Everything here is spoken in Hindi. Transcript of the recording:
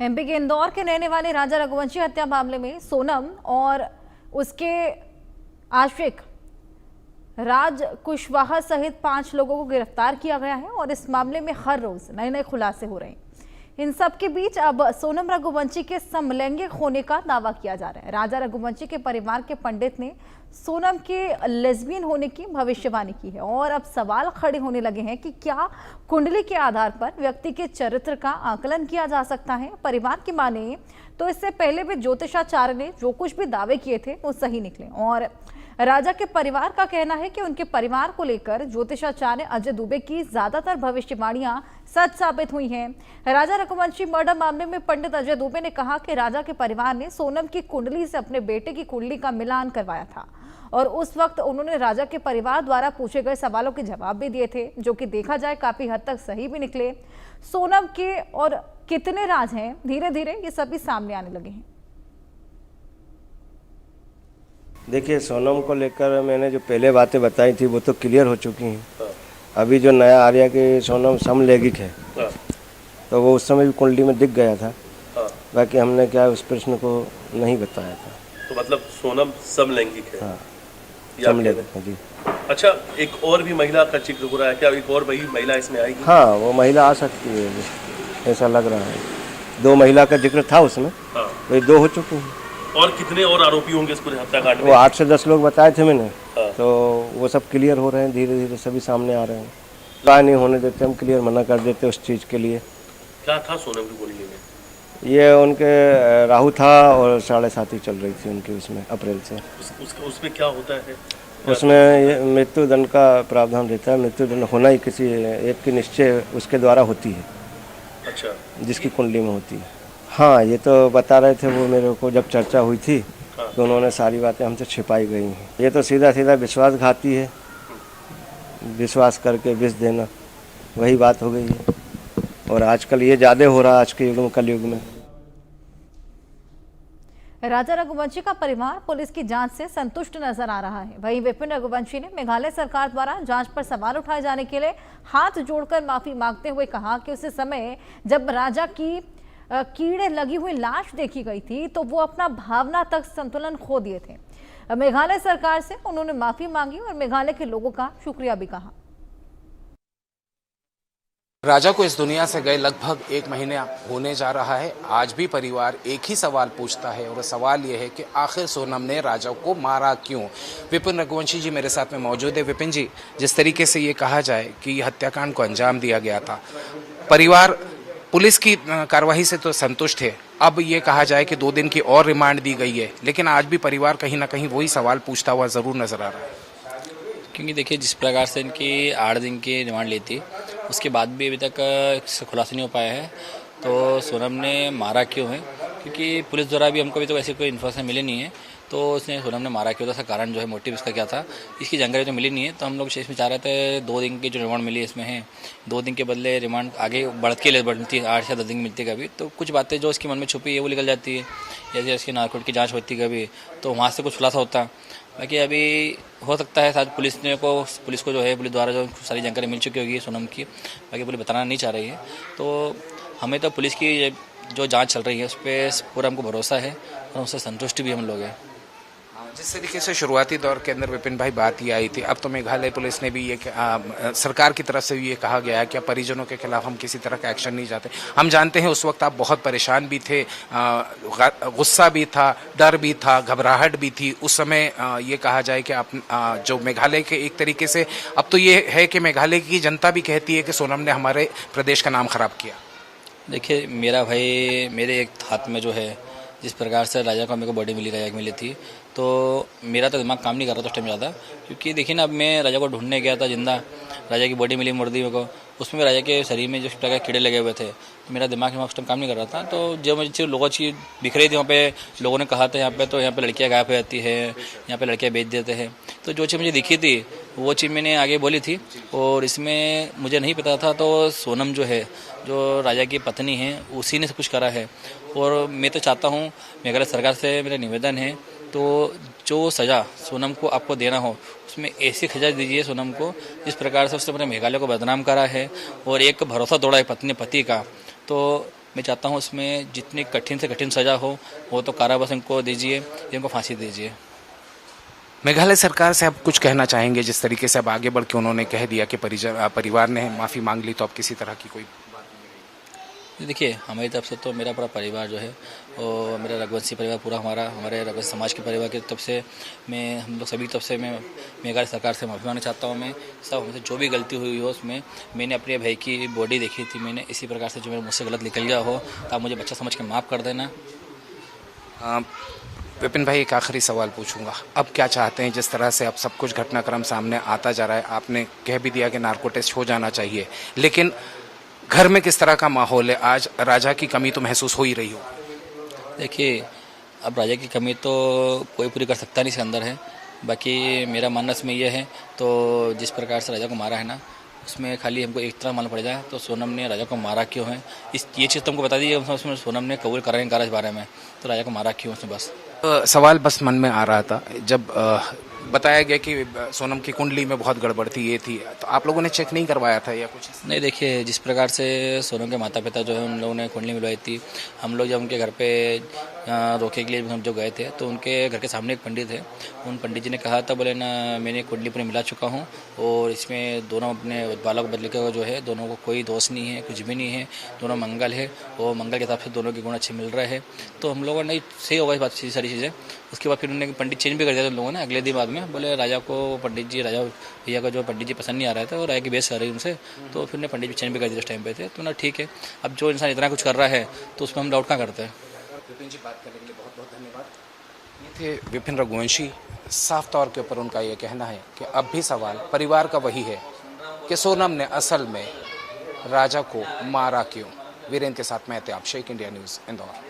एमपी के इंदौर के रहने वाले राजा रघुवंशी हत्या मामले में सोनम और उसके आशिक राज कुशवाहा सहित 5 लोगों को गिरफ्तार किया गया है और इस मामले में हर रोज नए नए खुलासे हो रहे हैं। इन सब के बीच अब सोनम रघुवंशी के समलैंगिक होने का दावा किया जा रहा है। राजा रघुवंशी के परिवार के पंडित ने सोनम के लेस्बियन होने की भविष्यवाणी की है और अब सवाल खड़े होने लगे हैं कि क्या कुंडली के आधार पर व्यक्ति के चरित्र का आकलन किया जा सकता है। परिवार की माने तो इससे पहले भी ज्योतिषाचार्य ने जो कुछ भी दावे किए थे वो सही निकले और राजा के परिवार का कहना है कि उनके परिवार को लेकर ज्योतिषाचार्य अजय दुबे की ज्यादातर भविष्यवाणियां सच साबित हुई हैं। राजा रघुवंशी मर्डर मामले में पंडित अजय दुबे ने कहा कि राजा के परिवार ने सोनम की कुंडली से अपने बेटे की कुंडली का मिलान करवाया था और उस वक्त उन्होंने राजा के परिवार द्वारा पूछे गए सवालों के जवाब भी दिए थे, जो कि देखा जाए काफी हद तक सही भी निकले। सोनम के और कितने राज हैं, धीरे धीरे ये सभी सामने आने लगे हैं। देखिए, सोनम को लेकर मैंने जो पहले बातें बताई थी वो तो क्लियर हो चुकी हैं। अभी जो नया आ रहा है कि सोनम समलैंगिक है, तो वो उस समय भी कुंडली में दिख गया था। बाकी हमने क्या उस प्रश्न को नहीं बताया था। तो मतलब सोनम समलैंगिक है? हाँ, समलैंगिक है जी। अच्छा, एक और भी महिला का जिक्र हो रहा है, क्या एक और वही महिला इसमें आएगी? हाँ, वो महिला आ सकती है, ऐसा लग रहा है। 2 महिला का जिक्र था उसमें, तो ये 2 हो चुकी हैं। और कितने और आरोपी होंगे इस पूरे हत्याकांड में? वो 8 से 10 लोग बताए थे मैंने। तो वो सब क्लियर हो रहे हैं, धीरे धीरे सभी सामने आ रहे हैं। क्या नहीं होने देते, हम क्लियर मना कर देते उस चीज़ के लिए। क्या था सोनम की कुंडली में? ये उनके राहु था और 7.5 चल रही थी उनकी, उसमें अप्रैल से। उसमें क्या होता है? उसमें मृत्युदंड का प्रावधान रहता है। मृत्युदंड होना ही किसी एक की निश्चय उसके द्वारा होती है। अच्छा, जिसकी कुंडली में होती है। हाँ, ये तो बता रहे थे वो मेरे को, जब चर्चा हुई थी तो उन्होंने सारी बातें हमसे छिपाई गई हैं। ये तो सीधा सीधा विश्वासघाती है, विश्वास करके विष देना, वही बात हो गई है। और आजकल ये ज़्यादा हो रहा है, आज के युग में, कलयुग में। राजा रघुवंशी का परिवार पुलिस की जांच से संतुष्ट नजर आ रहा है। वहीं विपिन रघुवंशी ने मेघालय सरकार द्वारा जांच पर सवाल उठाए जाने के लिए हाथ जोड़कर माफी मांगते हुए कहा कि उस समय जब राजा की कीड़े लगी हुई लाश देखी गई थी तो वो अपना भावना तक संतुलन खो दिए थे। मेघालय सरकार से उन्होंने माफी मांगी और मेघालय के लोगों का शुक्रिया भी कहा। राजा को इस दुनिया से गए लगभग 1 महीना होने जा रहा है। आज भी परिवार एक ही सवाल पूछता है और सवाल यह है कि आखिर सोनम ने राजा को मारा क्यों। विपिन रघुवंशी जी मेरे साथ में मौजूद है। विपिन जी, जिस तरीके से ये कहा जाए कि हत्याकांड को अंजाम दिया गया था, परिवार पुलिस की कार्रवाई से तो संतुष्ट है। अब ये कहा जाए कि 2 दिन की और रिमांड दी गई है, लेकिन आज भी परिवार कहीं ना कहीं वही सवाल पूछता हुआ जरूर नजर आ रहा है। क्योंकि देखिए, जिस प्रकार से इनकी 8 दिन की रिमांड ली थी, उसके बाद भी अभी तक खुलासा नहीं हो पाया है। तो सोनम ने मारा क्यों है, क्योंकि पुलिस द्वारा भी हमको अभी तो ऐसी कोई इन्फॉर्मेशन मिली नहीं है। तो उसने सोनम ने मारा क्यों था, इसका कारण जो है, मोटिव इसका क्या था, इसकी जानकारी तो मिली नहीं है। तो हम लोग इसमें चाह रहे थे 2 दिन की जो रिमांड मिली इसमें है, 2 दिन के बदले रिमांड आगे बढ़ती है, 8 या 10 दिन मिलती कभी, तो कुछ बातें जो इसके मन में छुपी है वो निकल जाती है। जैसे इसकी नारकोटिक की जाँच होती कभी, तो वहाँ से कुछ खुलासा होता। बाकी अभी हो सकता है शायद पुलिस को जो है, पुलिस द्वारा जो सारी जानकारी मिल चुकी होगी सोनम की, बाकी पुलिस बताना नहीं चाह रही है। तो हमें तो पुलिस की जो जांच चल रही है उस पर पूरा हमको भरोसा है और उससे संतुष्ट भी हम लोग हैं। जिस तरीके से शुरुआती दौर के अंदर विपिन भाई बात ये आई थी, अब तो मेघालय पुलिस ने भी ये सरकार की तरफ से भी ये कहा गया है कि परिजनों के खिलाफ हम किसी तरह का एक्शन नहीं चाहते। हम जानते हैं उस वक्त आप बहुत परेशान भी थे, गुस्सा भी था, डर भी था, घबराहट भी थी। उस समय ये कहा जाए कि आप जो मेघालय के एक तरीके से, अब तो ये है कि मेघालय की जनता भी कहती है कि सोनम ने हमारे प्रदेश का नाम खराब किया। देखिए, मेरा भाई मेरे एक हाथ में जो है, जिस प्रकार से राजा को मेरे को बॉडी मिली, राजा की मिली थी, तो मेरा तो दिमाग काम नहीं कर रहा था उस टाइम ज़्यादा। क्योंकि देखिए ना, अब मैं राजा को ढूंढने गया था जिंदा, राजा की बॉडी मिली मुर्दी मेरे को, उसमें राजा के शरीर में जिस प्रकार कीड़े लगे हुए थे, तो मेरा दिमाग उस टाइम काम नहीं कर रहा था। तो जब मुझे लोगों की दिख रही थी वहाँ पे, लोगों ने कहा था यहाँ पे लड़कियाँ गायब हो जाती है, यहाँ पे लड़कियाँ बेच देते हैं। तो जो चीज़ मुझे दिखी थी वो चीज़ मैंने आगे बोली थी और इसमें मुझे नहीं पता था। तो सोनम जो है, जो राजा की पत्नी है, उसी ने सब कुछ करा है। और मैं तो चाहता हूँ, मेघालय सरकार से मेरा निवेदन है, तो जो सज़ा सोनम को आपको देना हो, उसमें ऐसी सजा दीजिए सोनम को जिस प्रकार से उसने अपने मेघालय को बदनाम करा है और एक भरोसा तोड़ा है पत्नी पति का। तो मैं चाहता हूँ उसमें जितनी कठिन से कठिन सज़ा हो वो तो कारावास इनको दीजिए, इनको फांसी दीजिए। मेघालय सरकार से आप कुछ कहना चाहेंगे? जिस तरीके से अब आगे बढ़ के उन्होंने कह दिया कि परिवार ने माफ़ी मांग ली, तो अब किसी तरह की कोई देखिए, हमारी तरफ से तो मेरा पूरा परिवार जो है और मेरा रघुवंशी परिवार पूरा हमारे रघुवंशी समाज के परिवार की तरफ से हम लोग सभी की तरफ से मैं मेघालय सरकार से माफ़ी मांगना चाहता हूँ। मैं सब हमसे जो भी गलती हुई हो उसमें, मैंने अपने भाई की बॉडी देखी थी, मैंने इसी प्रकार से जो मेरे मुझसे गलत निकल गया हो तो आप मुझे बच्चा समझ के माफ़ कर देना। विपिन भाई, एक आखिरी सवाल पूछूंगा। अब क्या चाहते हैं? जिस तरह से अब सब कुछ घटनाक्रम सामने आता जा रहा है, आपने कह भी दिया कि नार्को टेस्ट हो जाना चाहिए, लेकिन घर में किस तरह का माहौल है? आज राजा की कमी तो महसूस हो ही रही हो। देखिए, अब राजा की कमी तो कोई पूरी कर सकता नहीं, इसके अंदर है। बाकी मेरा मानना इसमें यह है, तो जिस प्रकार से राजा को मारा है ना, उसमें खाली हमको एक तरह मालूम पड़ जाए तो सोनम ने राजा को मारा क्यों है, ये चीज़ तुमको बता दी उसमें सोनम ने कबूल करा इस बारे में, तो राजा को मारा क्यों उसने बस सवाल बस मन में आ रहा था जब बताया गया कि सोनम की कुंडली में बहुत गड़बड़ थी, ये थी, तो आप लोगों ने चेक नहीं करवाया था या कुछ? नहीं, देखिए, जिस प्रकार से सोनम के माता पिता जो है उन लोगों ने कुंडली मिलवाई थी, हम लोग जब उनके घर पे रोके के लिए हम जो गए थे तो उनके घर के सामने एक पंडित है, उन पंडित जी ने कहा था, बोले ना मैंने कुंडली पूरी मिला चुका हूँ और इसमें दोनों अपने बालक बदले का जो है दोनों को कोई दोष नहीं है, कुछ भी नहीं है, दोनों मंगल है और मंगल के हिसाब से दोनों के गुण अच्छे मिल रहे हैं। तो हम लोगों ने सही होगा इस बात, सारी चीज़ें। उसके बाद फिर उन्होंने पंडित चेंज भी कर दिया उन लोगों ने अगले दिन बाद में, बोले राजा को राजा भैया का जो पंडित जी पसंद नहीं आ रहा था और राजा की बेस कर रही उनसे, तो फिर उन्हें पंडित जी चेंज भी कर दिया उस टाइम पे थे। तो ना ठीक है, अब जो इंसान इतना कुछ कर रहा है तो उसमें हम डाउट कहाँ करते हैं। विपिन जी, बात करने के लिए बहुत बहुत धन्यवाद। ये थे विपिन रघुवंशी। साफ तौर के ऊपर उनका ये कहना है कि अब भी सवाल परिवार का वही है कि सोनम ने असल में राजा को मारा क्यों। वीरेंद्र के साथ मैं एहतियाब शेख, इंडिया न्यूज़, इंदौर।